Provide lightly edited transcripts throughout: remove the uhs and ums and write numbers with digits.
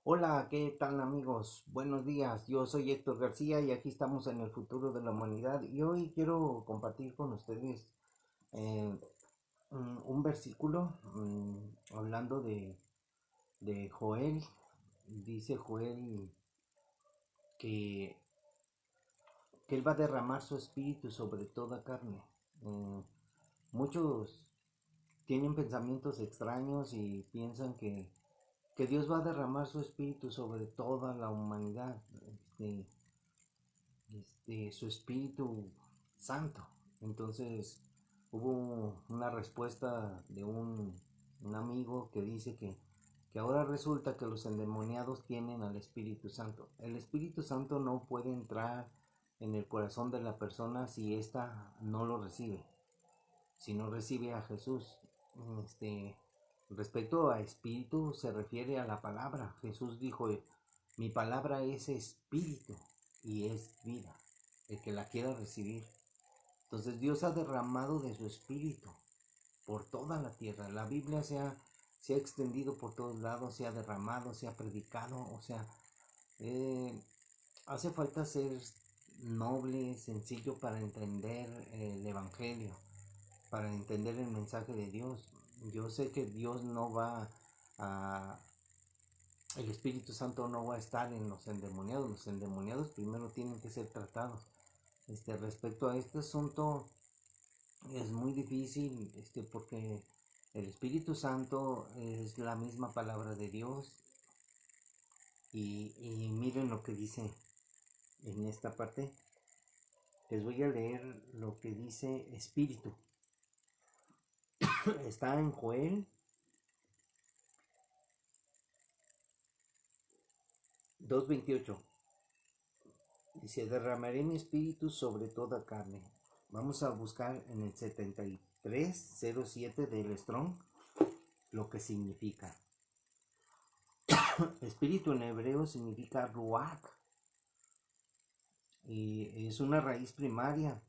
Hola, ¿qué tal amigos? Buenos días, yo soy Héctor García y aquí estamos en el futuro de la humanidad y hoy quiero compartir con ustedes eh, un versículo hablando de Joel. Dice Joel que, que él va a derramar su espíritu sobre toda carne. Eh, Muchos tienen pensamientos extraños y piensan que Dios va a derramar su espíritu sobre toda la humanidad. Su Espíritu Santo. Entonces hubo una respuesta de un amigo que dice que ahora resulta que los endemoniados tienen al Espíritu Santo. El Espíritu Santo no puede entrar en el corazón de la persona si ésta no lo recibe, si no recibe a Jesús. Este, Respecto a espíritu se refiere a la palabra. Jesús dijo, mi palabra es espíritu y es vida, el que la quiera recibir. Entonces Dios ha derramado de su espíritu por toda la tierra. La Biblia se ha extendido por todos lados, se ha derramado, se ha predicado. O sea, eh, hace falta ser noble, sencillo para entender el Evangelio, para entender el mensaje de Dios. Yo sé que Dios no va a... El Espíritu Santo no va a estar en los endemoniados. Los endemoniados primero tienen que ser tratados. Respecto a este asunto es muy difícil, porque el Espíritu Santo es la misma palabra de Dios y miren lo que dice en esta parte. Les voy a leer lo que dice Espíritu. Está en Joel 2:28. Dice, derramaré mi espíritu sobre toda carne. Vamos a buscar en el 7307 del Strong lo que significa. Espíritu en hebreo significa ruach y es una raíz primaria.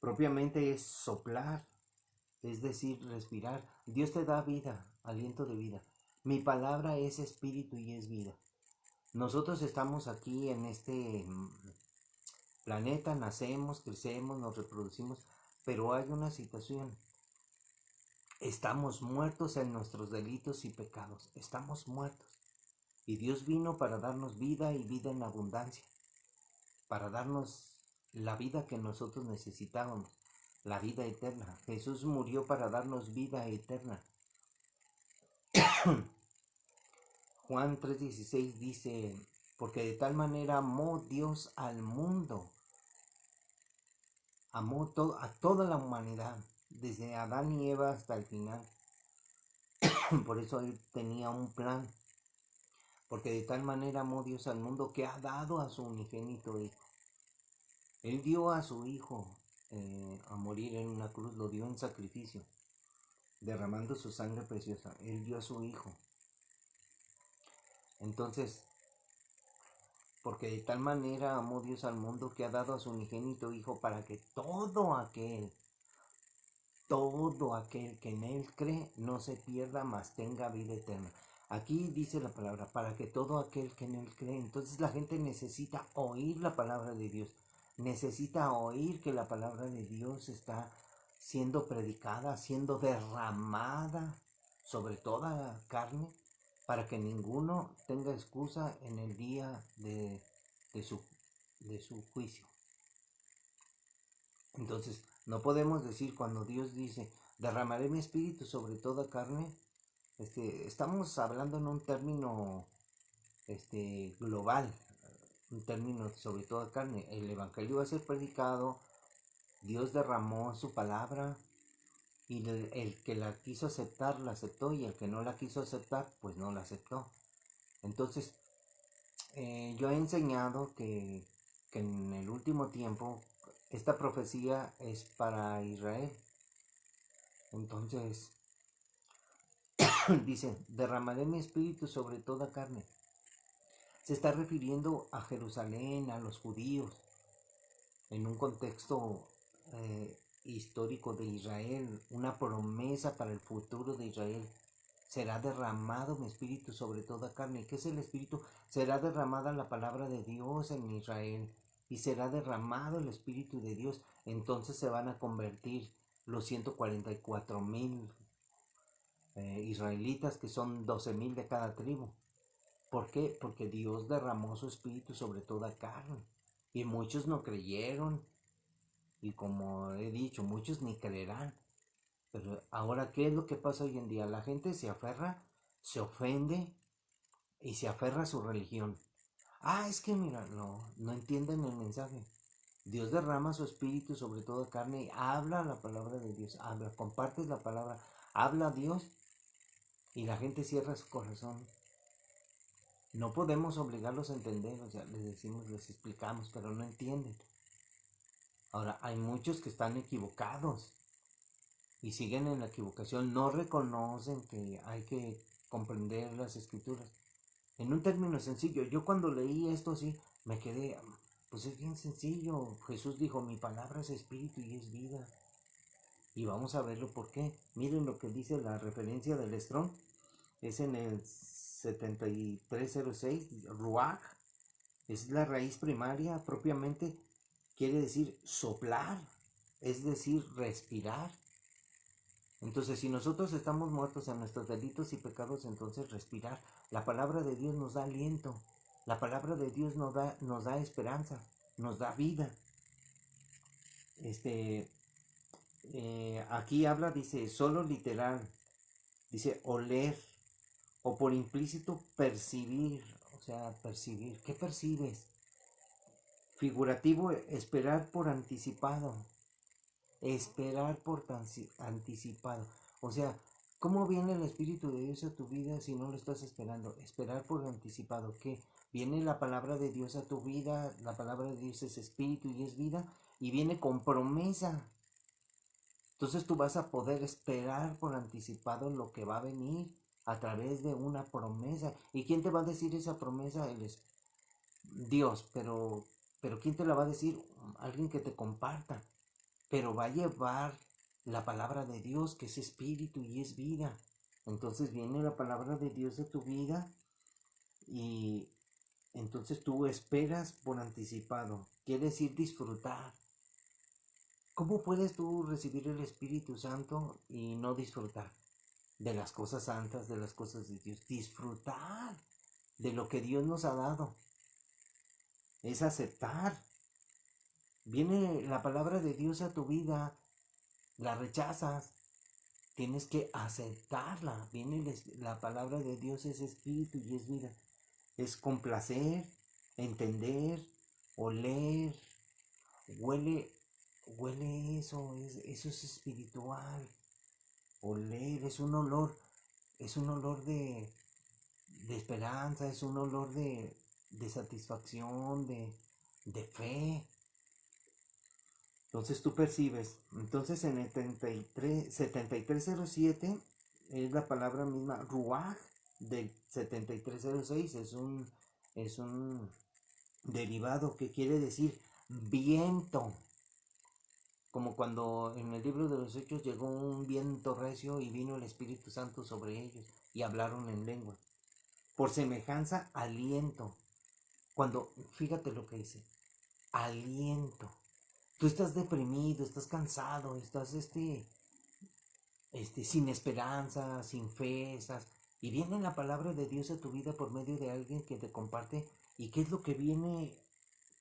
Propiamente es soplar, es decir, respirar. Dios te da vida, aliento de vida. Mi palabra es espíritu y es vida. Nosotros estamos aquí en este planeta, nacemos, crecemos, nos reproducimos, pero hay una situación. Estamos muertos en nuestros delitos y pecados. Estamos muertos. Y Dios vino para darnos vida y vida en abundancia, para darnos la vida que nosotros necesitábamos, la vida eterna. Jesús murió para darnos vida eterna. Juan 3:16 dice, porque de tal manera amó Dios al mundo, amó a toda la humanidad, desde Adán y Eva hasta el final. Por eso él tenía un plan, porque de tal manera amó Dios al mundo que ha dado a su unigénito Hijo. Él dio a su Hijo a morir en una cruz, lo dio en sacrificio, derramando su sangre preciosa. Él dio a su Hijo. Entonces, porque de tal manera amó Dios al mundo que ha dado a su unigénito Hijo para que todo aquel que en Él cree no se pierda, mas tenga vida eterna. Aquí dice la palabra, para que todo aquel que en Él cree. Entonces la gente necesita oír la palabra de Dios. Necesita oír que la palabra de Dios está siendo predicada, siendo derramada sobre toda la carne, para que ninguno tenga excusa en el día de su, de su juicio. Entonces, no podemos decir cuando Dios dice, derramaré mi espíritu sobre toda carne, estamos hablando en un término global, un término sobre toda carne. El evangelio va a ser predicado, Dios derramó su palabra y el que la quiso aceptar la aceptó y el que no la quiso aceptar pues no la aceptó. Entonces, yo he enseñado que en el último tiempo esta profecía es para Israel. Entonces, dice, derramaré mi espíritu sobre toda carne. Se está refiriendo a Jerusalén, a los judíos, en un contexto histórico de Israel, una promesa para el futuro de Israel. será derramado mi espíritu sobre toda carne. ¿Qué es el espíritu? Será derramada la palabra de Dios en Israel y será derramado el espíritu de Dios. Entonces se van a convertir los 144,000 israelitas, que son 12,000 de cada tribu. ¿Por qué? Porque Dios derramó su espíritu sobre toda carne. Y muchos no creyeron. Y como he dicho, muchos ni creerán. Pero ahora, ¿qué es lo que pasa hoy en día? La gente se aferra, se ofende y se aferra a su religión. Ah, es que mira, no entienden el mensaje. Dios derrama su espíritu sobre toda carne y habla la palabra de Dios. Habla, compartes la palabra, habla a Dios y la gente cierra su corazón. No podemos obligarlos a entender, o sea, les decimos, les explicamos, pero no entienden. Ahora, hay muchos que están equivocados y siguen en la equivocación, no reconocen que hay que comprender las escrituras. En un término sencillo, yo cuando leí esto así, me quedé, pues es bien sencillo. Jesús dijo, mi palabra es espíritu y es vida. Y vamos a verlo por qué. Miren lo que dice la referencia del Strong. Es en el 7306, Ruach. Es la raíz primaria, propiamente quiere decir soplar, es decir, respirar. Entonces, si nosotros estamos muertos en nuestros delitos y pecados, entonces respirar. La palabra de Dios nos da aliento. La palabra de Dios nos da esperanza, nos da vida. Aquí habla, dice, solo literal, dice oler, o por implícito percibir, o sea, percibir. ¿Qué percibes? Figurativo, esperar por anticipado. Esperar por anticipado. O sea, ¿cómo viene el Espíritu de Dios a tu vida si no lo estás esperando? Esperar por anticipado. ¿Qué? Viene la palabra de Dios a tu vida, la palabra de Dios es espíritu y es vida, y viene con promesa. Entonces tú vas a poder esperar por anticipado lo que va a venir a través de una promesa. ¿Y quién te va a decir esa promesa? Él es Dios, pero ¿quién te la va a decir? Alguien que te comparta, pero va a llevar la palabra de Dios, que es espíritu y es vida. Entonces viene la palabra de Dios a tu vida y entonces tú esperas por anticipado. Quiere decir disfrutar. ¿Cómo puedes tú recibir el Espíritu Santo y no disfrutar de las cosas santas, de las cosas de Dios? Disfrutar de lo que Dios nos ha dado. Es aceptar. Viene la palabra de Dios a tu vida, la rechazas, tienes que aceptarla. Viene la palabra de Dios, es espíritu y es vida. Es complacer, entender, oler, huele, huele eso, eso es espiritual. Oler es un olor de esperanza, es un olor de satisfacción, de fe. Entonces tú percibes. Entonces en el 7307 es la palabra misma, Ruach, del 7306. Es un derivado que quiere decir viento. Como cuando en el libro de los Hechos llegó un viento recio y vino el Espíritu Santo sobre ellos y hablaron en lengua. Por semejanza, aliento. Cuando, fíjate lo que dice, aliento. Tú estás deprimido, estás cansado, estás sin esperanza, sin fe, y viene la palabra de Dios a tu vida por medio de alguien que te comparte. ¿Y qué es lo que viene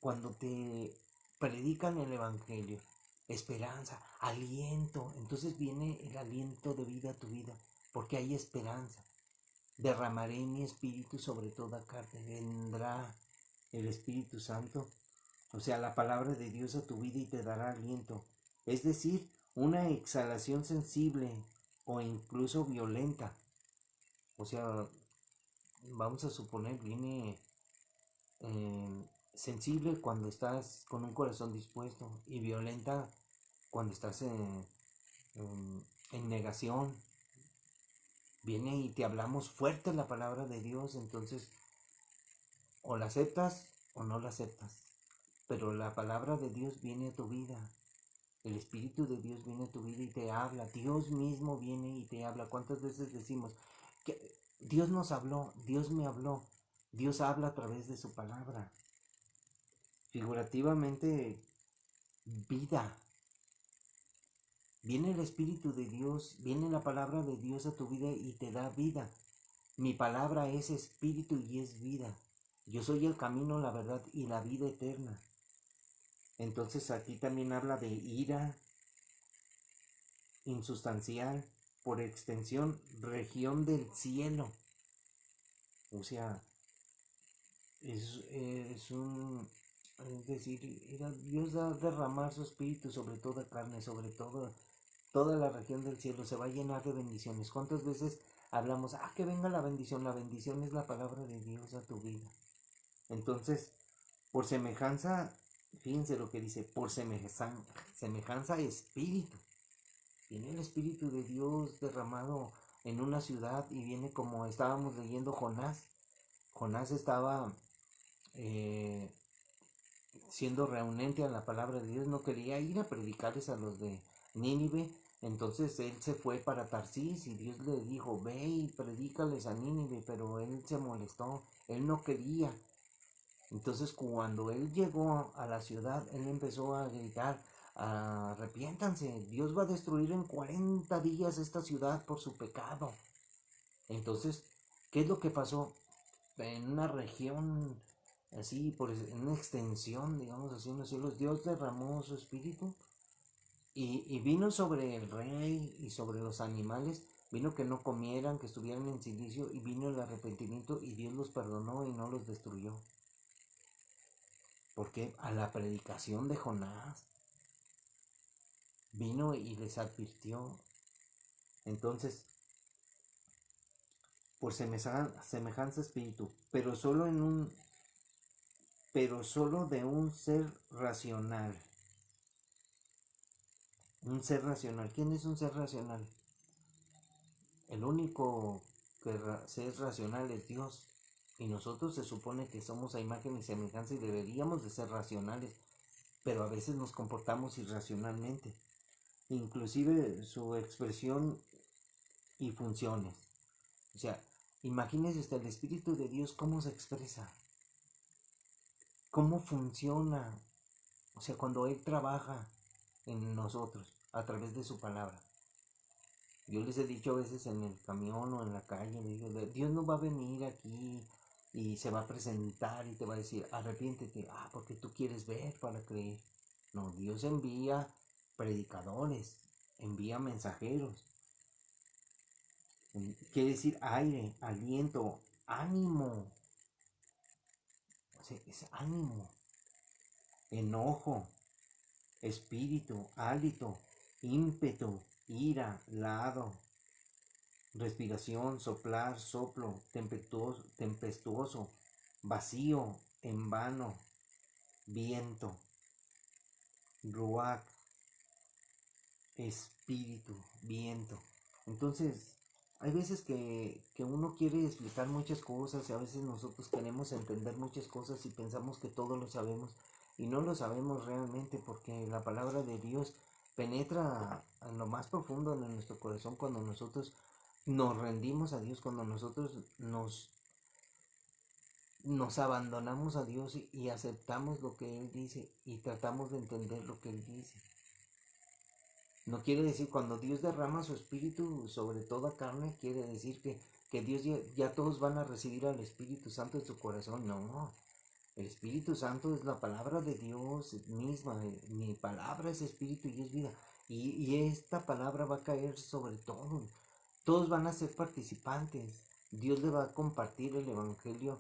cuando te predican el Evangelio? Esperanza, aliento. Entonces viene el aliento de vida a tu vida, porque hay esperanza. Derramaré mi espíritu sobre toda carne. Vendrá el Espíritu Santo, o sea, la palabra de Dios a tu vida y te dará aliento. Es decir, una exhalación sensible o incluso violenta. O sea, vamos a suponer, viene sensible cuando estás con un corazón dispuesto y violenta cuando estás en negación. Viene y te hablamos fuerte la palabra de Dios, entonces o la aceptas o no la aceptas. Pero la palabra de Dios viene a tu vida. El Espíritu de Dios viene a tu vida y te habla. Dios mismo viene y te habla. ¿Cuántas veces decimos Dios nos habló, Dios me habló, Dios habla a través de su palabra. Figurativamente, vida. Viene el Espíritu de Dios, viene la palabra de Dios a tu vida y te da vida. Mi palabra es espíritu y es vida. Yo soy el camino, la verdad y la vida eterna. Entonces aquí también habla de ira insustancial, por extensión, región del cielo. O sea, es decir, Dios va a derramar su espíritu sobre toda carne, sobre toda la región del cielo, se va a llenar de bendiciones. ¿Cuántas veces hablamos, que venga la bendición? La bendición es la palabra de Dios a tu vida. Entonces, por semejanza, fíjense lo que dice, por semejanza espíritu. Viene el Espíritu de Dios derramado en una ciudad y viene como estábamos leyendo Jonás. Jonás estaba siendo reunente a la palabra de Dios, no quería ir a predicarles a los de Nínive. Entonces él se fue para Tarsis y Dios le dijo, ve y predícales a Nínive, pero él se molestó, él no quería. Entonces cuando él llegó a la ciudad, él empezó a gritar, arrepiéntanse, Dios va a destruir en 40 días esta ciudad por su pecado. Entonces, ¿qué es lo que pasó? En una región así, en una extensión, digamos así, en los cielos, Dios derramó su espíritu y vino sobre el rey y sobre los animales, vino que no comieran, que estuvieran en silicio, y vino el arrepentimiento y Dios los perdonó y no los destruyó. Porque a la predicación de Jonás vino y les advirtió. Entonces, por semejanza espíritu, pero solo de un ser racional. Un ser racional. ¿Quién es un ser racional? El único que ser racional es Dios. Y nosotros se supone que somos a imagen y semejanza y deberíamos de ser racionales, pero a veces nos comportamos irracionalmente. Inclusive su expresión y funciones. O sea, imagínese usted el Espíritu de Dios cómo se expresa, cómo funciona. O sea, cuando Él trabaja en nosotros a través de su palabra. Yo les he dicho a veces en el camión o en la calle, le digo, Dios no va a venir aquí y se va a presentar y te va a decir, arrepiéntete, porque tú quieres ver para creer. No, Dios envía predicadores, envía mensajeros. Quiere decir aire, aliento, ánimo. O sea, es ánimo, enojo, espíritu, hálito, ímpetu, ira, lado, respiración, soplar, soplo, tempestuoso, vacío, en vano, viento, ruach, espíritu, viento. Entonces, hay veces que uno quiere explicar muchas cosas y a veces nosotros queremos entender muchas cosas y pensamos que todo lo sabemos y no lo sabemos realmente, porque la palabra de Dios penetra en lo más profundo de nuestro corazón cuando nosotros nos rendimos a Dios, cuando nosotros nos abandonamos a Dios y aceptamos lo que Él dice y tratamos de entender lo que Él dice. No quiere decir, cuando Dios derrama su espíritu sobre toda carne, quiere decir que Dios ya todos van a recibir al Espíritu Santo en su corazón. No, el Espíritu Santo es la palabra de Dios misma. Mi palabra es espíritu y es vida. Y esta palabra va a caer sobre todos. Todos van a ser participantes. Dios le va a compartir el Evangelio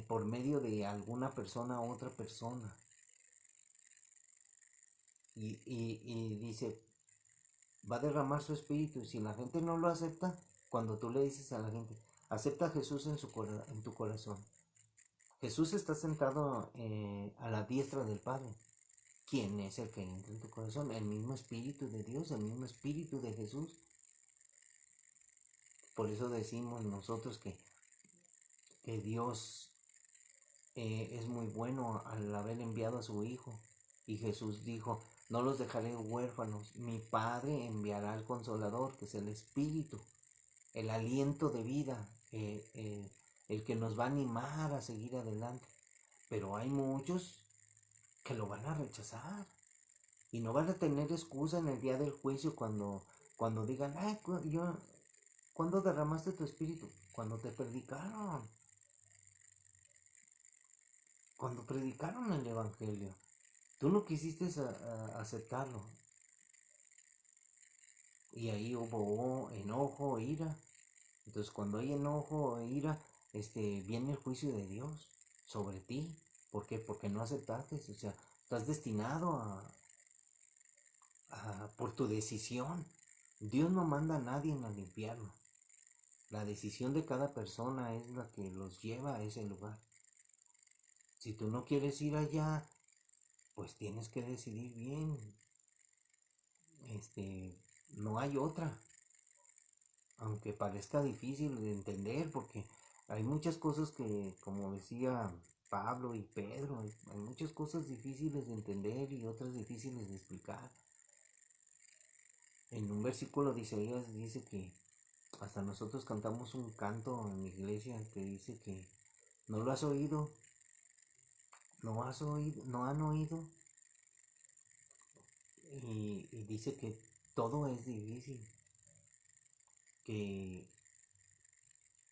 por medio de alguna persona a otra persona. Y dice, va a derramar su espíritu. Y si la gente no lo acepta, cuando tú le dices a la gente, acepta a Jesús en tu corazón. Jesús está sentado a la diestra del Padre. ¿Quién es el que entra en tu corazón? El mismo Espíritu de Dios, el mismo Espíritu de Jesús. Por eso decimos nosotros que Dios es muy bueno al haber enviado a su Hijo. Y Jesús dijo, no los dejaré huérfanos, mi Padre enviará al Consolador, que es el Espíritu. el aliento de vida, el que nos va a animar a seguir adelante. Pero hay muchos que lo van a rechazar y no van a tener excusa en el día del juicio cuando digan, ay, ¿cuándo derramaste tu espíritu? Cuando te predicaron, cuando predicaron el evangelio. Tú no quisiste aceptarlo. Y ahí hubo enojo, ira. Entonces cuando hay enojo e ira, viene el juicio de Dios sobre ti. ¿Por qué? Porque no aceptaste. O sea, estás destinado por tu decisión. Dios no manda a nadie al infierno. La decisión de cada persona es la que los lleva a ese lugar. Si tú no quieres ir allá, pues tienes que decidir bien. No hay otra. Aunque parezca difícil de entender, porque hay muchas cosas que, como decía Pablo y Pedro, hay muchas cosas difíciles de entender y otras difíciles de explicar. En un versículo de Isaías dice que hasta nosotros cantamos un canto en la iglesia que dice que no lo has oído, no han oído, y dice que todo es difícil, que,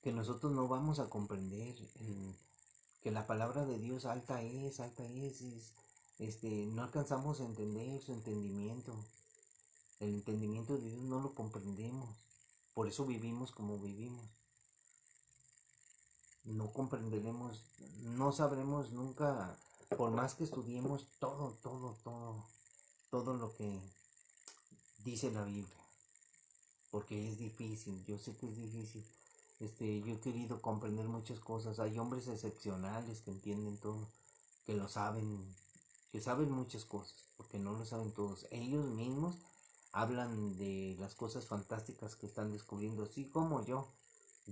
que nosotros no vamos a comprender, que la palabra de Dios alta es, no alcanzamos a entender su entendimiento, el entendimiento de Dios no lo comprendemos, por eso vivimos como vivimos. No comprenderemos, no sabremos nunca, por más que estudiemos todo lo que dice la Biblia, porque es difícil, yo sé que es difícil. Yo he querido comprender muchas cosas, hay hombres excepcionales que entienden todo, que lo saben, que saben muchas cosas, porque no lo saben todos. Ellos mismos hablan de las cosas fantásticas que están descubriendo, así como yo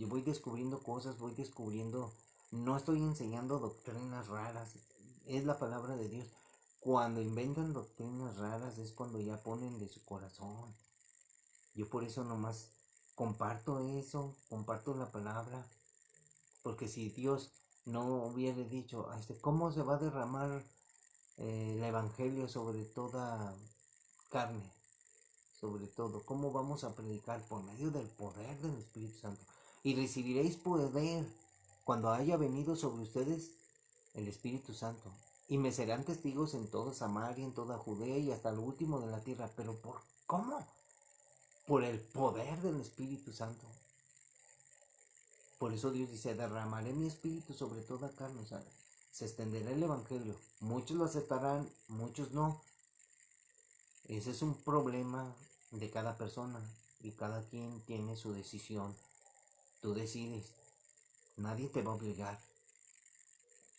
voy descubriendo cosas, no estoy enseñando doctrinas raras, es la palabra de Dios. Cuando inventan doctrinas raras es cuando ya ponen de su corazón. Yo por eso nomás comparto eso, comparto la palabra, porque si Dios no hubiera dicho, ¿cómo se va a derramar el evangelio sobre toda carne? Sobre todo, ¿cómo vamos a predicar? Por medio del poder del Espíritu Santo. Y recibiréis poder cuando haya venido sobre ustedes el Espíritu Santo. Y me serán testigos en toda Samaria, en toda Judea y hasta lo último de la tierra. ¿Pero por cómo? Por el poder del Espíritu Santo. Por eso Dios dice, derramaré mi espíritu sobre toda carne. ¿Sabes? Se extenderá el evangelio. Muchos lo aceptarán, muchos no. Ese es un problema de cada persona y cada quien tiene su decisión. Tú decides. Nadie te va a obligar.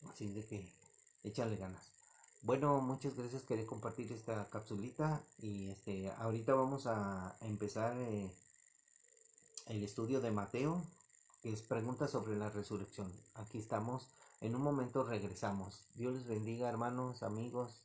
Así de que échale ganas. Bueno, muchas gracias. Quería compartir esta capsulita y ahorita vamos a empezar el estudio de Mateo, que es preguntas sobre la resurrección. Aquí estamos. En un momento regresamos. Dios les bendiga, hermanos, amigos.